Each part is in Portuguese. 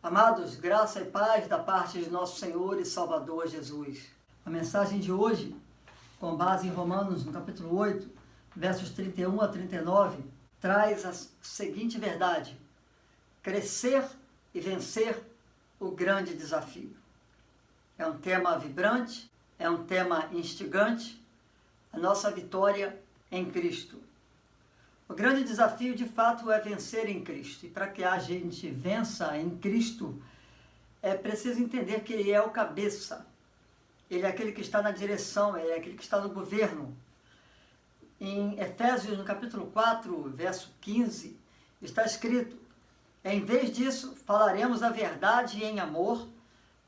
Amados, graça e paz da parte de nosso Senhor e Salvador Jesus. A mensagem de hoje, com base em Romanos, no capítulo 8, versos 31 a 39, traz a seguinte verdade: crescer e vencer o grande desafio. É um tema vibrante, é um tema instigante, a nossa vitória em Cristo. O grande desafio, de fato, é vencer em Cristo. E para que a gente vença em Cristo, é preciso entender que Ele é o cabeça. Ele é aquele que está na direção, Ele é aquele que está no governo. Em Efésios, no capítulo 4, verso 15, está escrito: em vez disso, falaremos a verdade em amor,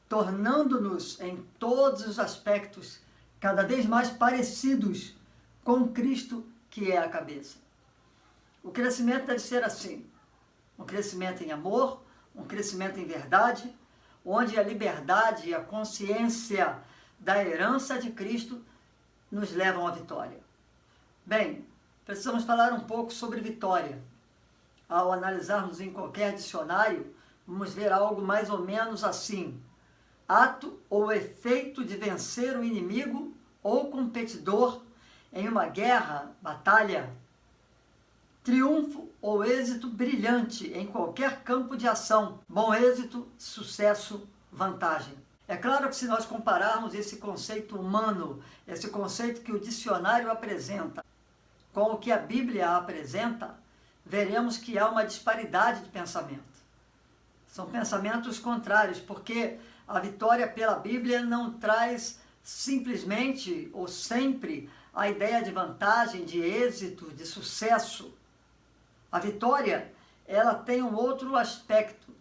tornando-nos em todos os aspectos cada vez mais parecidos com Cristo, que é a cabeça. O crescimento deve ser assim: um crescimento em amor, um crescimento em verdade, onde a liberdade e a consciência da herança de Cristo nos levam à vitória. Bem, precisamos falar um pouco sobre vitória. Ao analisarmos em qualquer dicionário, vamos ver algo mais ou menos assim: ato ou efeito de vencer o inimigo ou competidor em uma guerra, batalha. Triunfo ou êxito brilhante em qualquer campo de ação. Bom êxito, sucesso, vantagem. É claro que se nós compararmos esse conceito humano, esse conceito que o dicionário apresenta, com o que a Bíblia apresenta, veremos que há uma disparidade de pensamento. São pensamentos contrários, porque a vitória pela Bíblia não traz simplesmente ou sempre a ideia de vantagem, de êxito, de sucesso. A vitória, ela tem um outro aspecto.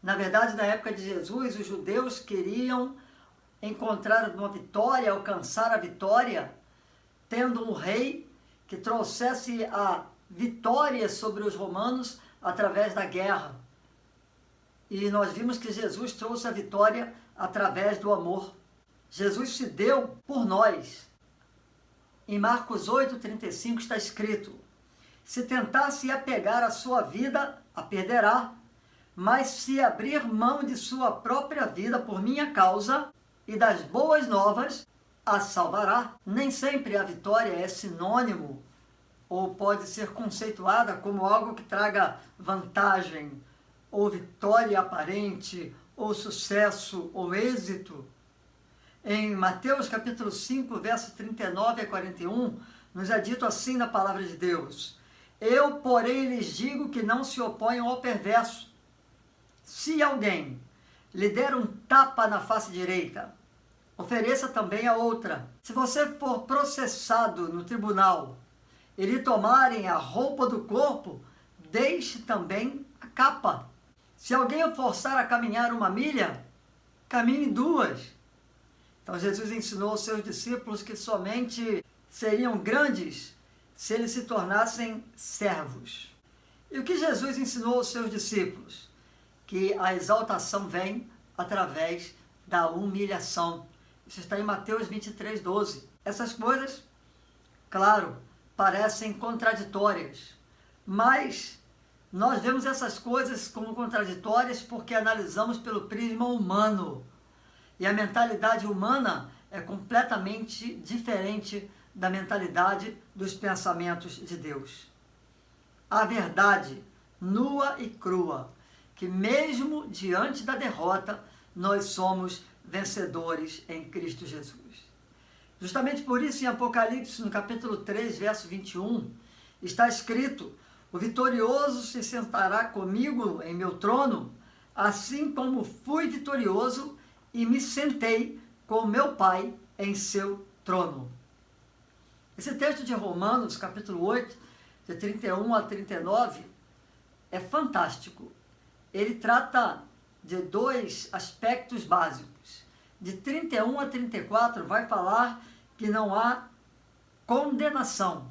Na verdade, na época de Jesus, os judeus queriam encontrar uma vitória, alcançar a vitória, tendo um rei que trouxesse a vitória sobre os romanos através da guerra. E nós vimos que Jesus trouxe a vitória através do amor. Jesus se deu por nós. Em Marcos 8,35 está escrito: se tentar se apegar à sua vida, a perderá, mas se abrir mão de sua própria vida por minha causa e das boas novas, a salvará. Nem sempre a vitória é sinônimo ou pode ser conceituada como algo que traga vantagem, ou vitória aparente, ou sucesso, ou êxito. Em Mateus capítulo 5, verso 39 a 41, nos é dito assim na palavra de Deus: eu, porém, lhes digo que não se oponham ao perverso. Se alguém lhe der um tapa na face direita, ofereça também a outra. Se você for processado no tribunal e lhe tomarem a roupa do corpo, deixe também a capa. Se alguém o forçar a caminhar 1 milha, caminhe 2. Então Jesus ensinou aos seus discípulos que somente seriam grandes se eles se tornassem servos. E o que Jesus ensinou aos seus discípulos? Que a exaltação vem através da humilhação. Isso está em Mateus 23:12. Essas coisas, claro, parecem contraditórias, mas nós vemos essas coisas como contraditórias porque analisamos pelo prisma humano. E a mentalidade humana é completamente diferente da mentalidade dos pensamentos de Deus. A verdade nua e crua, que mesmo diante da derrota, nós somos vencedores em Cristo Jesus. Justamente por isso, em Apocalipse, no capítulo 3, verso 21, está escrito: o vitorioso se sentará comigo em meu trono, assim como fui vitorioso e me sentei com meu Pai em seu trono. Esse texto de Romanos, capítulo 8, de 31 a 39, é fantástico. Ele trata de 2 aspectos básicos. De 31 a 34 vai falar que não há condenação.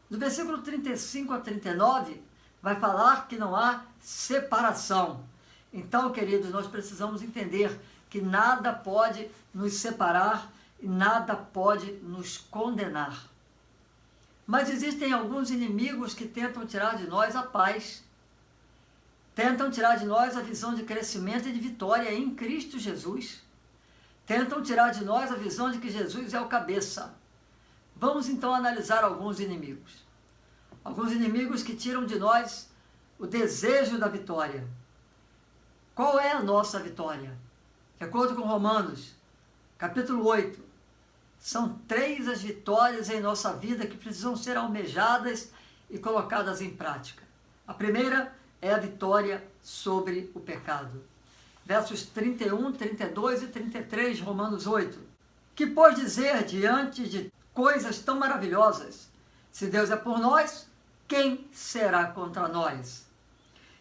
Do versículo 35 a 39 vai falar que não há separação. Então, queridos, nós precisamos entender que nada pode nos separar e nada pode nos condenar. Mas existem alguns inimigos que tentam tirar de nós a paz. Tentam tirar de nós a visão de crescimento e de vitória em Cristo Jesus. Tentam tirar de nós a visão de que Jesus é o cabeça. Vamos então analisar alguns inimigos. Alguns inimigos que tiram de nós o desejo da vitória. Qual é a nossa vitória? De acordo com Romanos, capítulo 8, são 3 as vitórias em nossa vida que precisam ser almejadas e colocadas em prática. A primeira é a vitória sobre o pecado. Versos 31, 32 e 33, Romanos 8. Que pois dizer diante de coisas tão maravilhosas? Se Deus é por nós, quem será contra nós?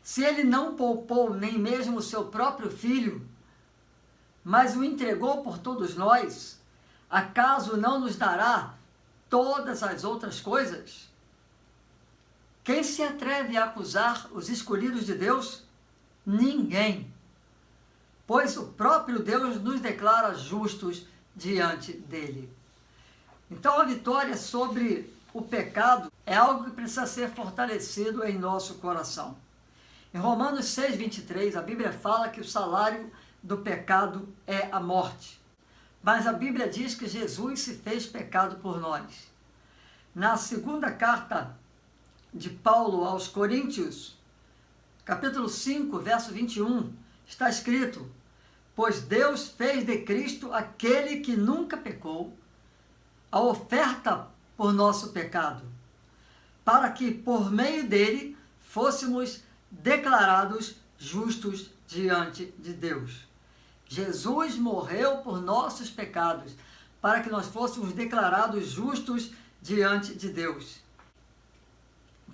Se ele não poupou nem mesmo o seu próprio filho, mas o entregou por todos nós, acaso não nos dará todas as outras coisas? Quem se atreve a acusar os escolhidos de Deus? Ninguém. Pois o próprio Deus nos declara justos diante dele. Então a vitória sobre o pecado é algo que precisa ser fortalecido em nosso coração. Em Romanos 6, 23, a Bíblia fala que o salário do pecado é a morte. Mas a Bíblia diz que Jesus se fez pecado por nós. Na segunda carta de Paulo aos Coríntios, capítulo 5, verso 21, está escrito: pois Deus fez de Cristo aquele que nunca pecou, a oferta por nosso pecado, para que por meio dele fôssemos declarados justos diante de Deus. Jesus morreu por nossos pecados, para que nós fôssemos declarados justos diante de Deus.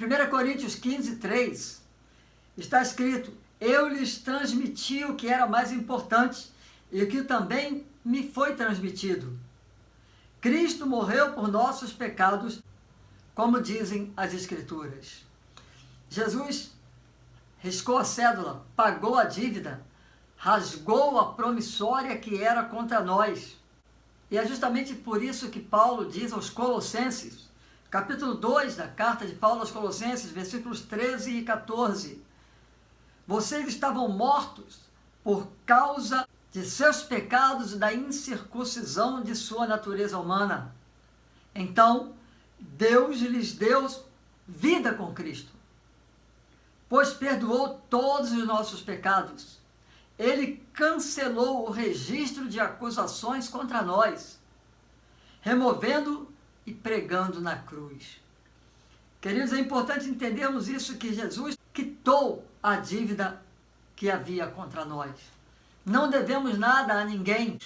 Em 1 Coríntios 15, 3, está escrito: eu lhes transmiti o que era mais importante e o que também me foi transmitido. Cristo morreu por nossos pecados, como dizem as Escrituras. Jesus riscou a cédula, pagou a dívida, rasgou a promissória que era contra nós. E é justamente por isso que Paulo diz aos Colossenses, capítulo 2 da carta de Paulo aos Colossenses, versículos 13 e 14. Vocês estavam mortos por causa de seus pecados e da incircuncisão de sua natureza humana. Então, Deus lhes deu vida com Cristo, pois perdoou todos os nossos pecados. Ele cancelou o registro de acusações contra nós, removendo e pregando na cruz. Queridos, é importante entendermos isso, que Jesus quitou a dívida que havia contra nós. Não devemos nada a ninguém,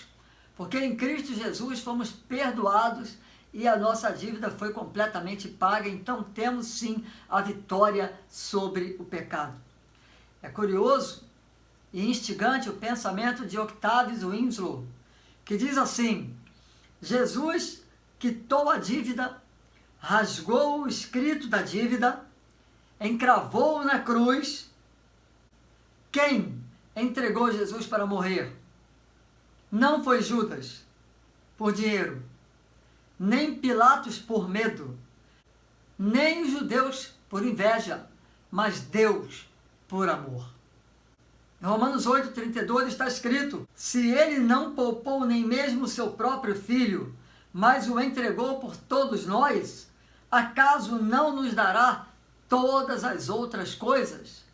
porque em Cristo Jesus fomos perdoados e a nossa dívida foi completamente paga. Então temos sim a vitória sobre o pecado. É curioso e instigante o pensamento de Octavius Winslow, que diz assim: Jesus quitou a dívida, rasgou o escrito da dívida, encravou-o na cruz. Quem entregou Jesus para morrer? Não foi Judas, por dinheiro, nem Pilatos por medo, nem os judeus por inveja, mas Deus por amor. Em Romanos 8, 32 está escrito: se ele não poupou nem mesmo o seu próprio filho, mas o entregou por todos nós, acaso não nos dará todas as outras coisas?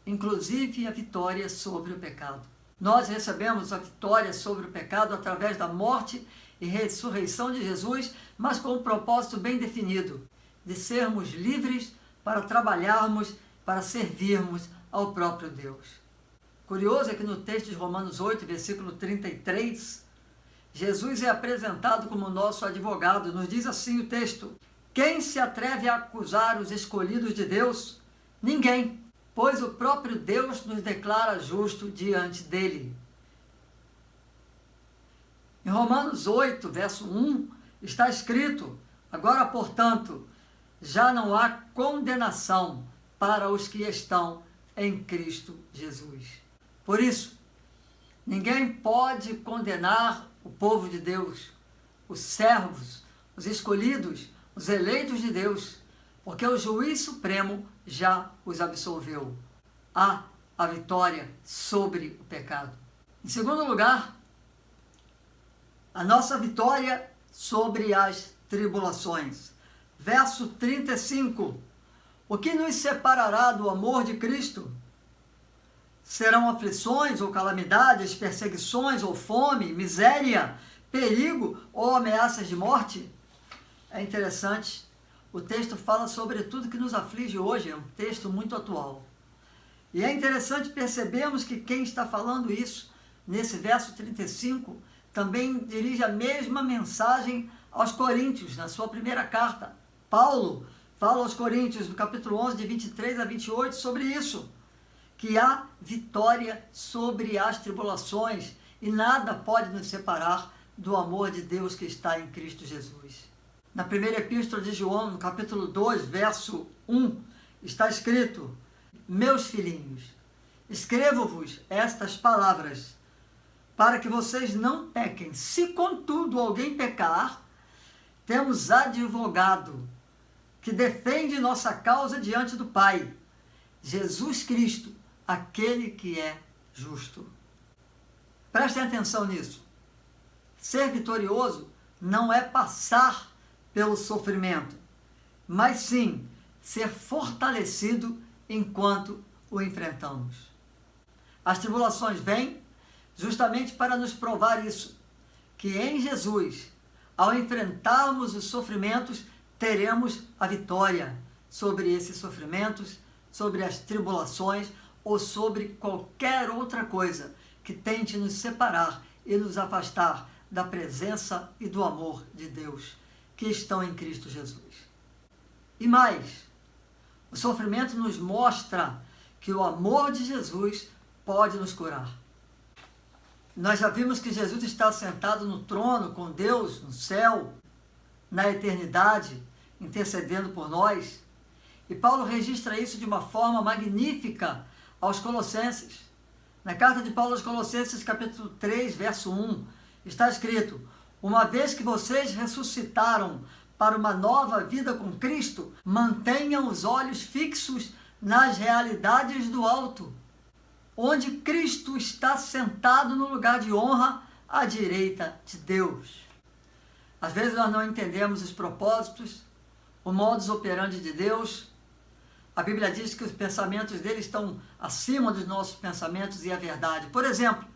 Inclusive a vitória sobre o pecado. Nós recebemos a vitória sobre o pecado através da morte e ressurreição de Jesus, mas com um propósito bem definido, de sermos livres para trabalharmos, para servirmos ao próprio Deus. Curioso é que no texto de Romanos 8, versículo 33, Jesus é apresentado como nosso advogado. Nos diz assim o texto: quem se atreve a acusar os escolhidos de Deus? Ninguém, pois o próprio Deus nos declara justo diante dele. Em Romanos 8, verso 1, está escrito: agora, portanto, já não há condenação para os que estão em Cristo Jesus. Por isso, ninguém pode condenar o povo de Deus, os servos, os escolhidos, os eleitos de Deus, porque o juiz supremo já os absolveu. Há a vitória sobre o pecado. Em segundo lugar, a nossa vitória sobre as tribulações. Verso 35. O que nos separará do amor de Cristo? Serão aflições ou calamidades, perseguições ou fome, miséria, perigo ou ameaças de morte? É interessante, o texto fala sobre tudo que nos aflige hoje, é um texto muito atual. E é interessante percebermos que quem está falando isso, nesse verso 35, também dirige a mesma mensagem aos Coríntios, na sua primeira carta. Paulo fala aos Coríntios, no capítulo 11, de 23 a 28, sobre isso, que há vitória sobre as tribulações e nada pode nos separar do amor de Deus que está em Cristo Jesus. Na primeira epístola de João, no capítulo 2, verso 1, está escrito: meus filhinhos, escrevo-vos estas palavras, para que vocês não pequem. Se, contudo, alguém pecar, temos advogado que defende nossa causa diante do Pai, Jesus Cristo, aquele que é justo. Prestem atenção nisso. Ser vitorioso não é passar pelo sofrimento, mas sim ser fortalecido enquanto o enfrentamos. As tribulações vêm justamente para nos provar isso, que em Jesus, ao enfrentarmos os sofrimentos, teremos a vitória sobre esses sofrimentos, sobre as tribulações ou sobre qualquer outra coisa que tente nos separar e nos afastar da presença e do amor de Deus que estão em Cristo Jesus. E mais, o sofrimento nos mostra que o amor de Jesus pode nos curar. Nós já vimos que Jesus está sentado no trono com Deus no céu, na eternidade, intercedendo por nós. E Paulo registra isso de uma forma magnífica aos Colossenses. Na carta de Paulo aos Colossenses, capítulo 3, verso 1, está escrito: uma vez que vocês ressuscitaram para uma nova vida com Cristo, mantenham os olhos fixos nas realidades do alto, onde Cristo está sentado no lugar de honra à direita de Deus. Às vezes nós não entendemos os propósitos, o modus operandi de Deus. A Bíblia diz que os pensamentos dele estão acima dos nossos pensamentos e a verdade. Por exemplo,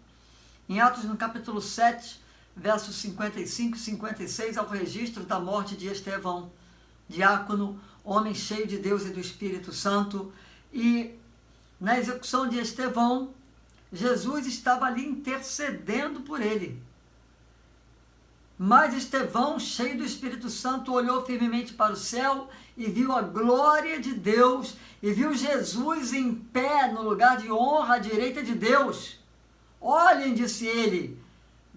em Atos no capítulo 7, versos 55 e 56, ao registro da morte de Estevão, diácono, homem cheio de Deus e do Espírito Santo, e na execução de Estevão, Jesus estava ali intercedendo por ele. Mas Estevão, cheio do Espírito Santo, olhou firmemente para o céu e viu a glória de Deus, e viu Jesus em pé no lugar de honra à direita de Deus. Olhem, disse ele,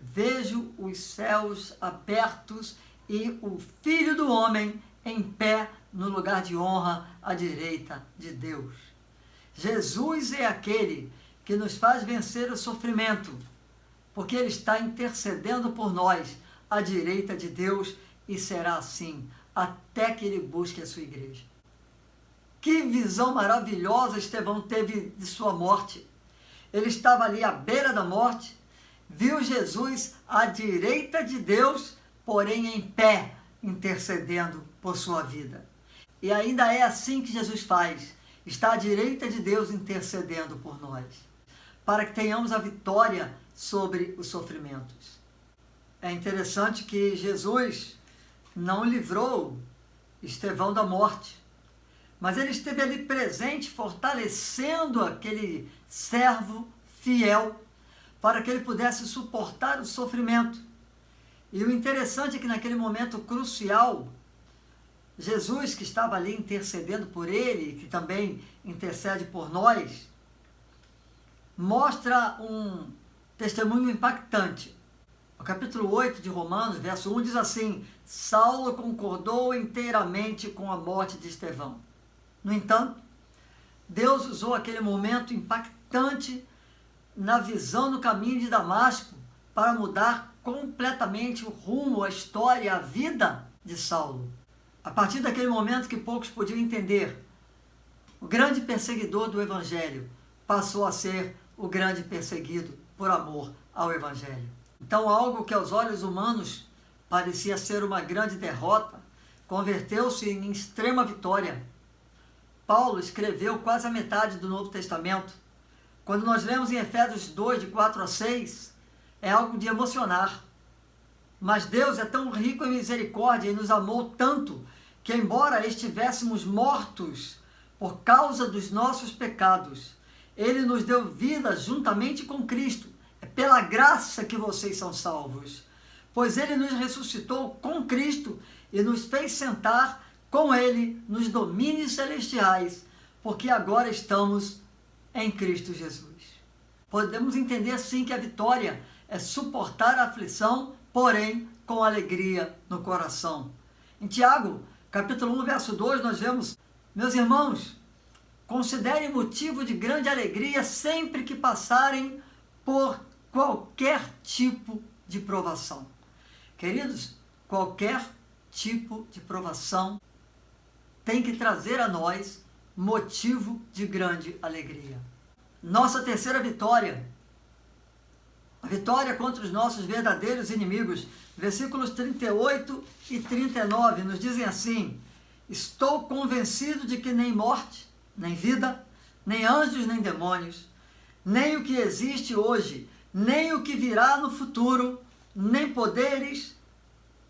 vejo os céus abertos e o Filho do Homem em pé no lugar de honra à direita de Deus. Jesus é aquele que nos faz vencer o sofrimento, porque ele está intercedendo por nós à direita de Deus, e será assim até que ele busque a sua igreja. Que visão maravilhosa Estevão teve de sua morte. Ele estava ali à beira da morte, viu Jesus à direita de Deus, porém em pé, intercedendo por sua vida. E ainda é assim que Jesus faz, está à direita de Deus intercedendo por nós, para que tenhamos a vitória sobre os sofrimentos. É interessante que Jesus não livrou Estevão da morte, mas ele esteve ali presente, fortalecendo aquele servo fiel, para que ele pudesse suportar o sofrimento. E o interessante é que naquele momento crucial, Jesus, que estava ali intercedendo por ele, que também intercede por nós, mostra um testemunho impactante. O capítulo 8 de Romanos, verso 1, diz assim: Saulo concordou inteiramente com a morte de Estevão. No entanto, Deus usou aquele momento impactante na visão do caminho de Damasco para mudar completamente o rumo, a história, a vida de Saulo. A partir daquele momento que poucos podiam entender, o grande perseguidor do Evangelho passou a ser o grande perseguido por amor ao Evangelho. Então, algo que aos olhos humanos parecia ser uma grande derrota, converteu-se em extrema vitória. Paulo escreveu quase a metade do Novo Testamento. Quando nós lemos em Efésios 2, de 4 a 6, é algo de emocionar. Mas Deus é tão rico em misericórdia e nos amou tanto que, embora estivéssemos mortos por causa dos nossos pecados, Ele nos deu vida juntamente com Cristo. É pela graça que vocês são salvos, pois Ele nos ressuscitou com Cristo e nos fez sentar com Ele nos domínios celestiais, porque agora estamos em Cristo Jesus. Podemos entender sim que a vitória é suportar a aflição, porém com alegria no coração. Em Tiago, capítulo 1, verso 2, nós vemos: meus irmãos, considerem motivo de grande alegria sempre que passarem por qualquer tipo de provação. Queridos, qualquer tipo de provação tem que trazer a nós motivo de grande alegria. Nossa terceira vitória, a vitória contra os nossos verdadeiros inimigos, versículos 38 e 39, nos dizem assim: estou convencido de que nem morte, nem vida, nem anjos, nem demônios, nem o que existe hoje, nem o que virá no futuro, nem poderes,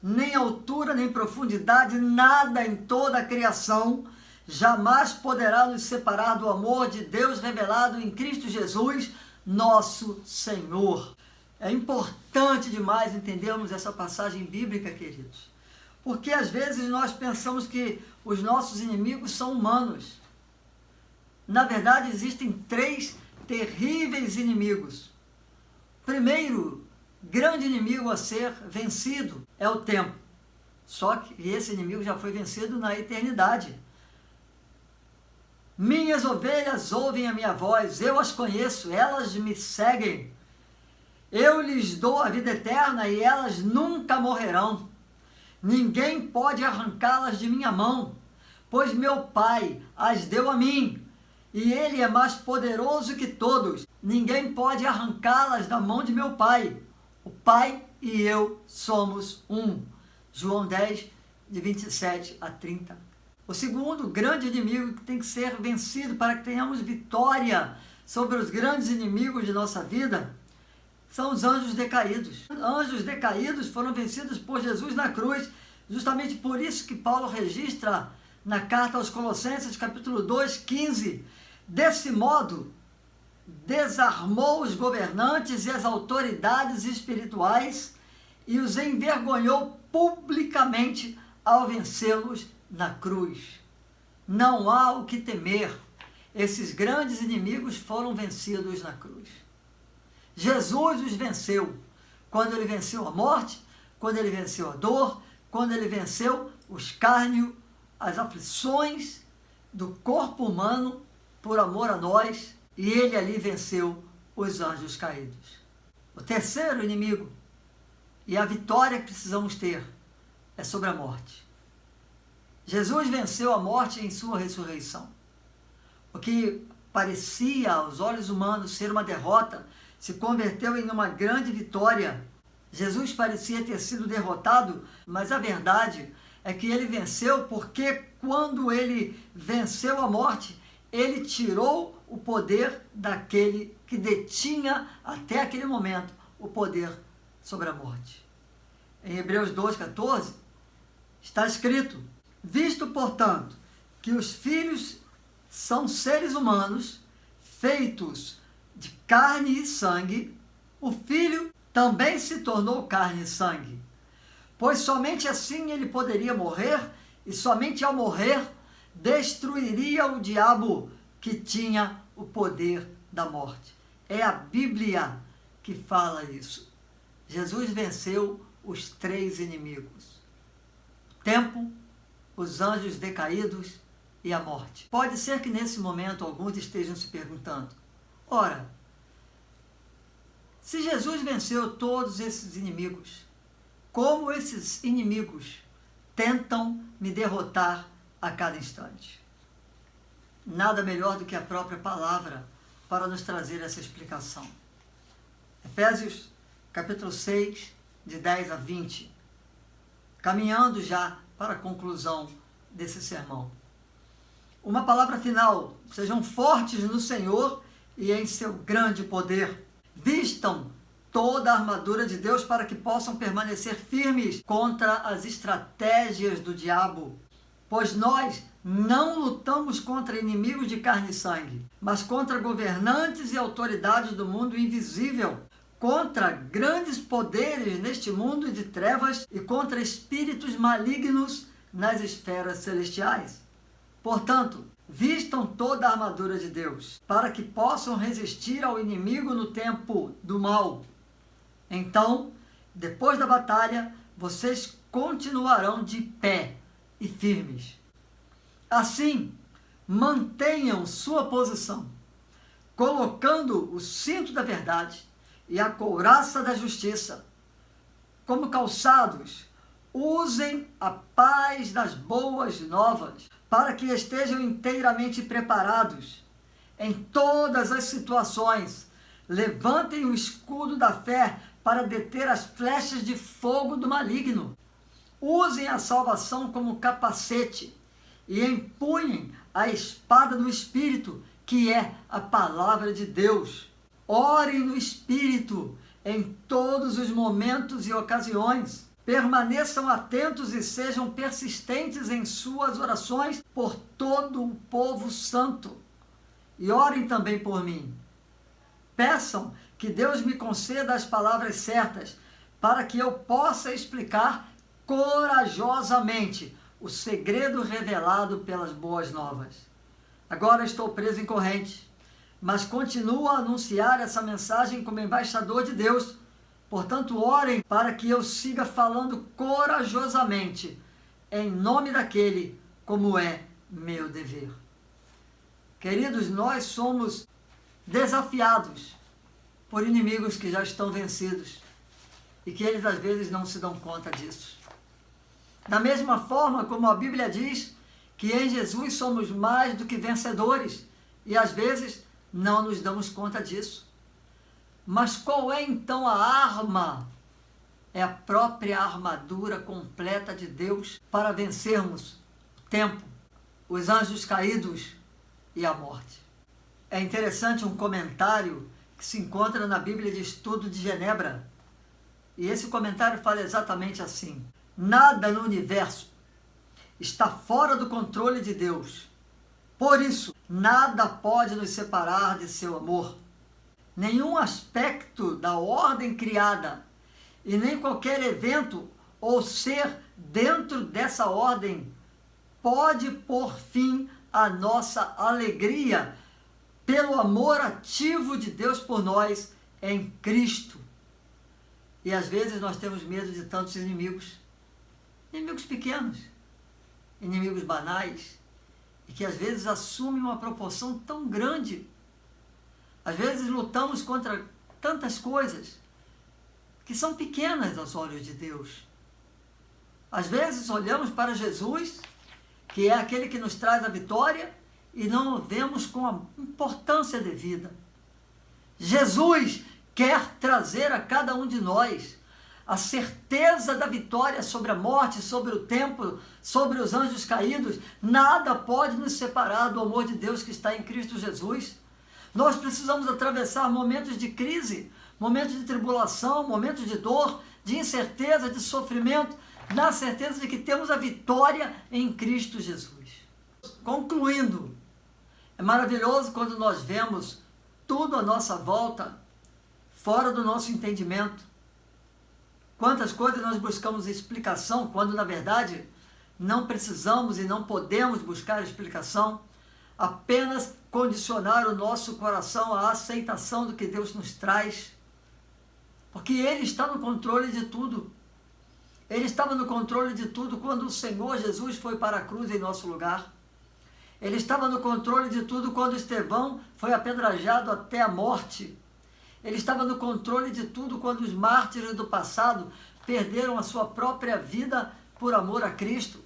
nem altura, nem profundidade, nada em toda a criação jamais poderá nos separar do amor de Deus revelado em Cristo Jesus, nosso Senhor. É importante demais entendermos essa passagem bíblica, queridos, porque às vezes nós pensamos que os nossos inimigos são humanos. Na verdade, existem 3 terríveis inimigos. Primeiro grande inimigo a ser vencido é o tempo. Só que esse inimigo já foi vencido na eternidade. Minhas ovelhas ouvem a minha voz, eu as conheço, elas me seguem. Eu lhes dou a vida eterna e elas nunca morrerão. Ninguém pode arrancá-las de minha mão, pois meu Pai as deu a mim. E Ele é mais poderoso que todos. Ninguém pode arrancá-las da mão de meu Pai. O Pai e eu somos um. João 10, de 27 a 30. O segundo grande inimigo que tem que ser vencido para que tenhamos vitória sobre os grandes inimigos de nossa vida são os anjos decaídos. Os anjos decaídos foram vencidos por Jesus na cruz. Justamente por isso que Paulo registra na carta aos Colossenses, capítulo 2, 15. Desse modo, desarmou os governantes e as autoridades espirituais e os envergonhou publicamente ao vencê-los na cruz. Não há o que temer. Esses grandes inimigos foram vencidos na cruz. Jesus os venceu. Quando ele venceu a morte, quando ele venceu a dor, quando ele venceu o escárnio, as aflições do corpo humano por amor a nós, e ele ali venceu os anjos caídos. O terceiro inimigo, e a vitória que precisamos ter, é sobre a morte. Jesus venceu a morte em sua ressurreição. O que parecia aos olhos humanos ser uma derrota, se converteu em uma grande vitória. Jesus parecia ter sido derrotado, mas a verdade é que ele venceu, porque quando ele venceu a morte, ele tirou o poder daquele que detinha até aquele momento o poder sobre a morte. Em Hebreus 2,14 está escrito: visto, portanto, que os filhos são seres humanos, feitos de carne e sangue, o Filho também se tornou carne e sangue, pois somente assim ele poderia morrer, e somente ao morrer destruiria o diabo que tinha o poder da morte. É a Bíblia que fala isso. Jesus venceu os 3 inimigos: o tempo, os anjos decaídos e a morte. Pode ser que nesse momento alguns estejam se perguntando: ora, se Jesus venceu todos esses inimigos, como esses inimigos tentam me derrotar a cada instante? Nada melhor do que a própria palavra para nos trazer essa explicação. Efésios, capítulo 6, de 10 a 20. Caminhando já para a conclusão desse sermão. Uma palavra final: sejam fortes no Senhor e em seu grande poder. Vistam toda a armadura de Deus para que possam permanecer firmes contra as estratégias do diabo. Pois nós não lutamos contra inimigos de carne e sangue, mas contra governantes e autoridades do mundo invisível, contra grandes poderes neste mundo de trevas e contra espíritos malignos nas esferas celestiais. Portanto, vistam toda a armadura de Deus, para que possam resistir ao inimigo no tempo do mal. Então, depois da batalha, vocês continuarão de pé e firmes. Assim, mantenham sua posição, colocando o cinto da verdade e a couraça da justiça. Como calçados, usem a paz das boas novas, para que estejam inteiramente preparados em todas as situações. Levantem o escudo da fé para deter as flechas de fogo do maligno. Usem a salvação como capacete e empunhem a espada do Espírito, que é a palavra de Deus. Orem no Espírito em todos os momentos e ocasiões. Permaneçam atentos e sejam persistentes em suas orações por todo o povo santo. E orem também por mim. Peçam que Deus me conceda as palavras certas, para que eu possa explicar corajosamente o segredo revelado pelas boas novas. Agora estou preso em corrente, mas continuo a anunciar essa mensagem como embaixador de Deus. Portanto, orem para que eu siga falando corajosamente, em nome daquele, como é meu dever. Queridos, nós somos desafiados por inimigos que já estão vencidos e que eles às vezes não se dão conta disso. Da mesma forma como a Bíblia diz que em Jesus somos mais do que vencedores e às vezes não nos damos conta disso. Mas qual é então a arma? É a própria armadura completa de Deus para vencermos o tempo, os anjos caídos e a morte. É interessante um comentário que se encontra na Bíblia de Estudo de Genebra. E esse comentário fala exatamente assim: nada no universo está fora do controle de Deus. Por isso, nada pode nos separar de seu amor. Nenhum aspecto da ordem criada e nem qualquer evento ou ser dentro dessa ordem pode pôr fim à nossa alegria pelo amor ativo de Deus por nós em Cristo. E às vezes nós temos medo de tantos inimigos, inimigos pequenos, inimigos banais, e que às vezes assumem uma proporção tão grande. Às vezes lutamos contra tantas coisas que são pequenas aos olhos de Deus. Às vezes olhamos para Jesus, que é aquele que nos traz a vitória, e não o vemos com a importância devida. Jesus quer trazer a cada um de nós a certeza da vitória sobre a morte, sobre o tempo, sobre os anjos caídos. Nada pode nos separar do amor de Deus que está em Cristo Jesus. Nós precisamos atravessar momentos de crise, momentos de tribulação, momentos de dor, de incerteza, de sofrimento, na certeza de que temos a vitória em Cristo Jesus. Concluindo, é maravilhoso quando nós vemos tudo à nossa volta fora do nosso entendimento. Quantas coisas nós buscamos explicação, quando na verdade não precisamos e não podemos buscar explicação, apenas condicionar o nosso coração à aceitação do que Deus nos traz, porque Ele está no controle de tudo. Ele estava no controle de tudo quando o Senhor Jesus foi para a cruz em nosso lugar. Ele estava no controle de tudo quando Estevão foi apedrejado até a morte. Ele estava no controle de tudo quando os mártires do passado perderam a sua própria vida por amor a Cristo.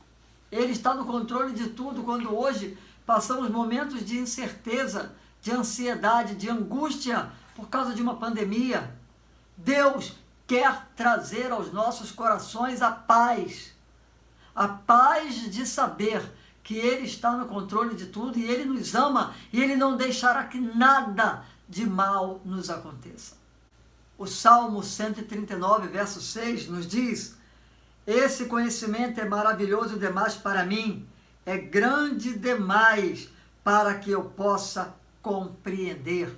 Ele está no controle de tudo quando hoje passamos momentos de incerteza, de ansiedade, de angústia por causa de uma pandemia. Deus quer trazer aos nossos corações a paz de saber que Ele está no controle de tudo e Ele nos ama e Ele não deixará que nada de mal nos aconteça. O Salmo 139, verso 6 nos diz: esse conhecimento é maravilhoso demais para mim, é grande demais para que eu possa compreender.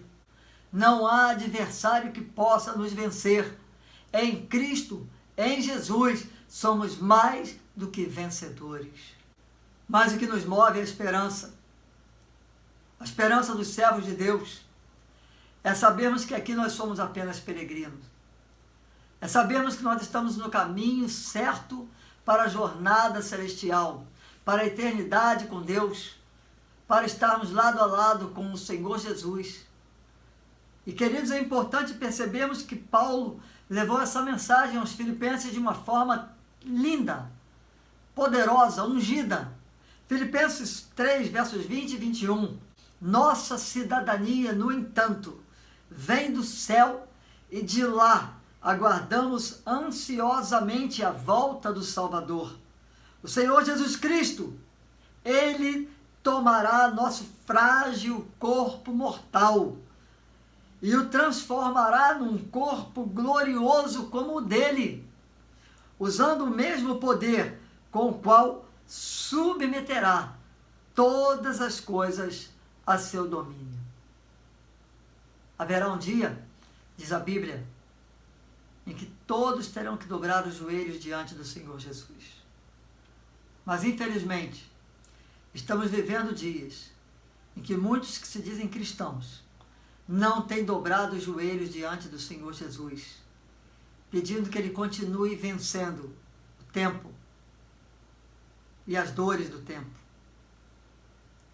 Não há adversário que possa nos vencer. Em Cristo, em Jesus, somos mais do que vencedores. Mas o que nos move é a esperança dos servos de Deus. É sabermos que aqui nós somos apenas peregrinos. É sabermos que nós estamos no caminho certo para a jornada celestial, para a eternidade com Deus, para estarmos lado a lado com o Senhor Jesus. E, queridos, é importante percebermos que Paulo levou essa mensagem aos filipenses de uma forma linda, poderosa, ungida. Filipenses 3, versos 20 e 21. Nossa cidadania, no entanto, vem do céu e de lá aguardamos ansiosamente a volta do Salvador, o Senhor Jesus Cristo. Ele tomará nosso frágil corpo mortal e o transformará num corpo glorioso como o dele, usando o mesmo poder com o qual submeterá todas as coisas a seu domínio. Haverá um dia, diz a Bíblia, em que todos terão que dobrar os joelhos diante do Senhor Jesus. Mas, infelizmente, estamos vivendo dias em que muitos que se dizem cristãos não têm dobrado os joelhos diante do Senhor Jesus, pedindo que Ele continue vencendo o tempo e as dores do tempo,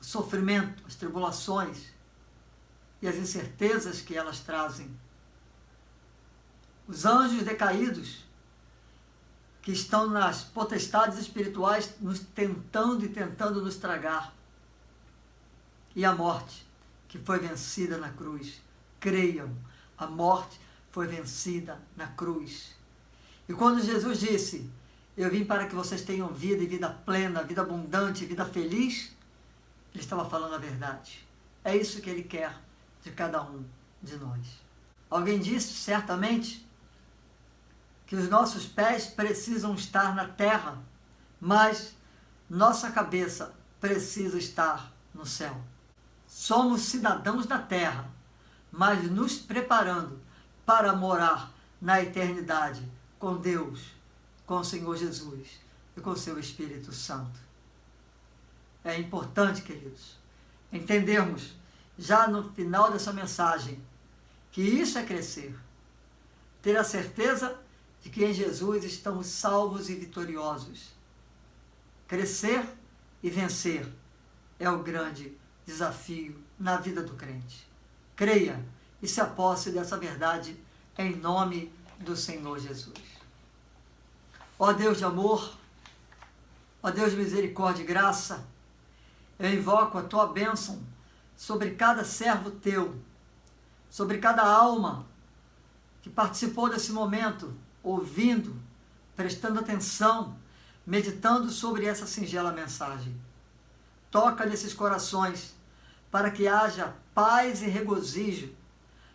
o sofrimento, as tribulações e as incertezas que elas trazem. Os anjos decaídos que estão nas potestades espirituais nos tentando nos tragar. E a morte que foi vencida na cruz. Creiam, a morte foi vencida na cruz. E quando Jesus disse: eu vim para que vocês tenham vida e vida plena, vida abundante, vida feliz, Ele estava falando a verdade. É isso que Ele quer de cada um de nós. Alguém disse, certamente, que os nossos pés precisam estar na terra, mas nossa cabeça precisa estar no céu. Somos cidadãos da terra, mas nos preparando para morar na eternidade com Deus, com o Senhor Jesus e com o seu Espírito Santo. É importante, queridos, entendermos já no final dessa mensagem que isso é crescer. Ter a certeza de que em Jesus estamos salvos e vitoriosos. Crescer e vencer é o grande desafio na vida do crente. Creia e se aposse dessa verdade em nome do Senhor Jesus. Ó Deus de amor, ó Deus de misericórdia e graça, eu invoco a Tua bênção sobre cada servo Teu, sobre cada alma que participou desse momento, ouvindo, prestando atenção, meditando sobre essa singela mensagem. Toca nesses corações, para que haja paz e regozijo,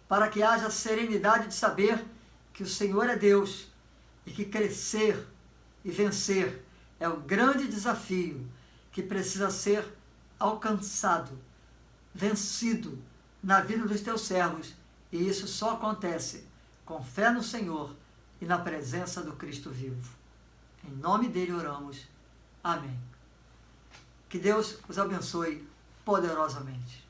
para que haja serenidade de saber que o Senhor é Deus e que crescer e vencer é o grande desafio que precisa ser alcançado, vencido na vida dos Teus servos, e isso só acontece com fé no Senhor e na presença do Cristo vivo. Em nome dele oramos. Amém. Que Deus os abençoe poderosamente.